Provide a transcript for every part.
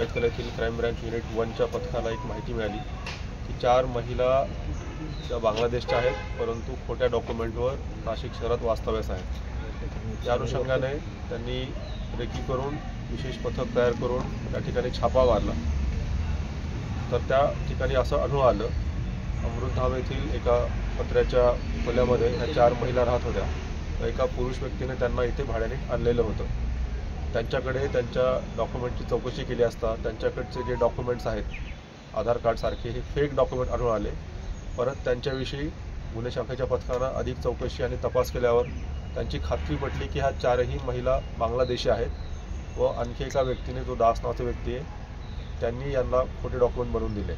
शहरातील crime branch unit 1च्या पथकाला एक माहिती मिळाली की 4 महिला त्या बांगलादेशच्या आहेत, परंतु खोट्या डॉक्युमेंटवर नाशिक शहरात वास्तव्यास आहेत। त्या अनुषंगाने त्यांनी रेकी करून विशेष पथक तयार करून त्या ठिकाणी छापा मारला। तर त्या ठिकाणी असं आढळून आलं, अमृतधाम येथील एका पत्र्याच्या खोल्यामध्ये ह्या 4 महिला राहत होत्या। एका पुरुष व्यक्तीने त्यांना इथे भाड्याने आणलेलं होतं। त्यांच्याकडे त्यांच्या डॉक्युमेंटची चौकशी केली असता त्यांच्याकडचे जे डॉक्युमेंट्स आहेत आधार कार्ड सारखे हे फेक डॉक्युमेंट आढळून आले। परत त्यांच्याविषयी गुन्हे शाखेच्या पथकानं अधिक चौकशी आणि तपास केल्यावर त्यांची खात्री पटली की ह्या 4ही महिला बांगलादेशी आहेत व आणखी एका व्यक्तीने, जो दास नावाचा व्यक्ती आहे, त्यांनी यांना खोटे डॉक्युमेंट बनवून दिले।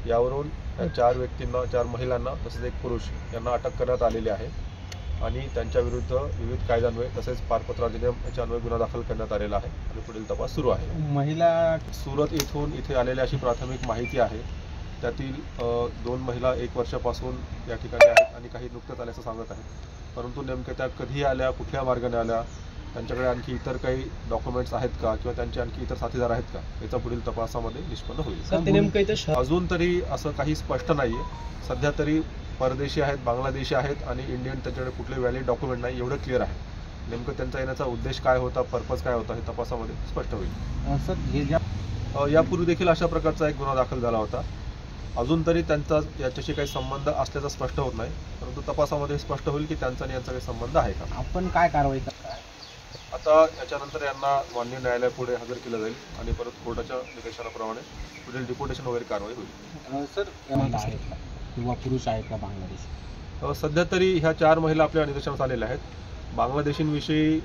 यावरून या 4 व्यक्तींना, 4 महिलांना तसेच एक पुरुष यांना अटक करण्यात आलेली आहे आणि त्यांच्याविरुद्ध विविध कायद्यान्वये तसेच पारपत्र अधिनियम याच्या अन्वये गुन्हा दाखल करण्यात आलेला आहे आणि पुढील तपास सुरू आहे। महिला सुरत येथून इथे आलेल्या अशी प्राथमिक माहिती आहे। त्यातील 2 महिला 1 वर्षापासून या ठिकाणी आहेत आणि काही नुकत्याच आल्याचं सांगत आहेत, परंतु नेमक्या त्या कधी आल्या, कुठल्या मार्गाने आल्या, त्यांच्याकडे आणखी इतर काही डॉक्युमेंट्स आहेत का किंवा त्यांचे आणखी इतर साथीदार आहेत का, याचा पुढील तपासामध्ये निष्पन्न होईल। अजून तरी असं काही स्पष्ट नाहीये। सध्या तरी परदेशी आहेत, बांगलादेशी आहेत आणि इंडियन, त्यांच्याकडे कुठले व्हॅलिड डॉक्युमेंट नाही एवढं क्लिअर आहे। नेमकं त्यांचा येण्याचा उद्देश काय होता, पर्पज काय होता, हे तपासामध्ये स्पष्ट होईल। यापूर्वी देखील अशा प्रकारचा एक गुन्हा दाखल झाला होता। अजून तरी त्यांचा याच्याशी काही संबंध असल्याचा स्पष्ट होत नाही, परंतु तपासामध्ये स्पष्ट होईल की त्यांचा आणि यांचा काही संबंध आहे का। आपण काय कारवाई करणार? आता याच्यानंतर यांना माननीय न्यायालयापुढे हजर केलं जाईल आणि परत कोर्टाच्या निर्देशाप्रमाणे पुढील डिपोटेशन वगैरे कारवाई होईल। सर, किंवा पुरुष आहेत का बांगलादेश? सध्या तरी ह्या 4 महिला आपल्या निदर्शनास आलेल्या आहेत। बांगलादेशींविषयी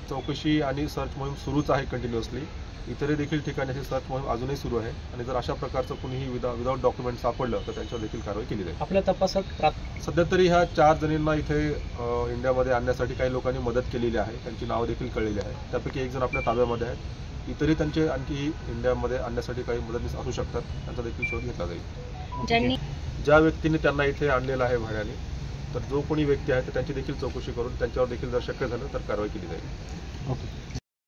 चौकशी आणि सर्च मोहीम सुरूच आहे कंटिन्युअसली। इतरही देखील ठिकाणी अशी सर्च मोहीम अजूनही सुरू आहे आणि जर अशा प्रकारचं कुणीही विदाउट डॉक्युमेंट सापडलं तर त्यांच्यावर देखील कारवाई केली जाईल। आपल्या तपासात सध्या तरी ह्या 4 जणींना इथे इंडियामध्ये आणण्यासाठी काही लोकांनी मदत केलेली आहे, त्यांची नावं देखील कळलेली आहे। त्यापैकी 1 जण आपल्या ताब्यामध्ये आहे। इतरही त्यांचे आणखी इंडियामध्ये आणण्यासाठी काही मदतनीस असू शकतात, त्यांचा देखील शोध घेतला जाईल। ज्या व्यक्तीने त्यांना इथे आणलेलं आहे भाड्याने, तर जो कोणी व्यक्ती आहे तर त्यांची देखील चौकशी करून त्यांच्यावर देखील जर शक्य झालं तर कारवाई केली जाईल। ओके।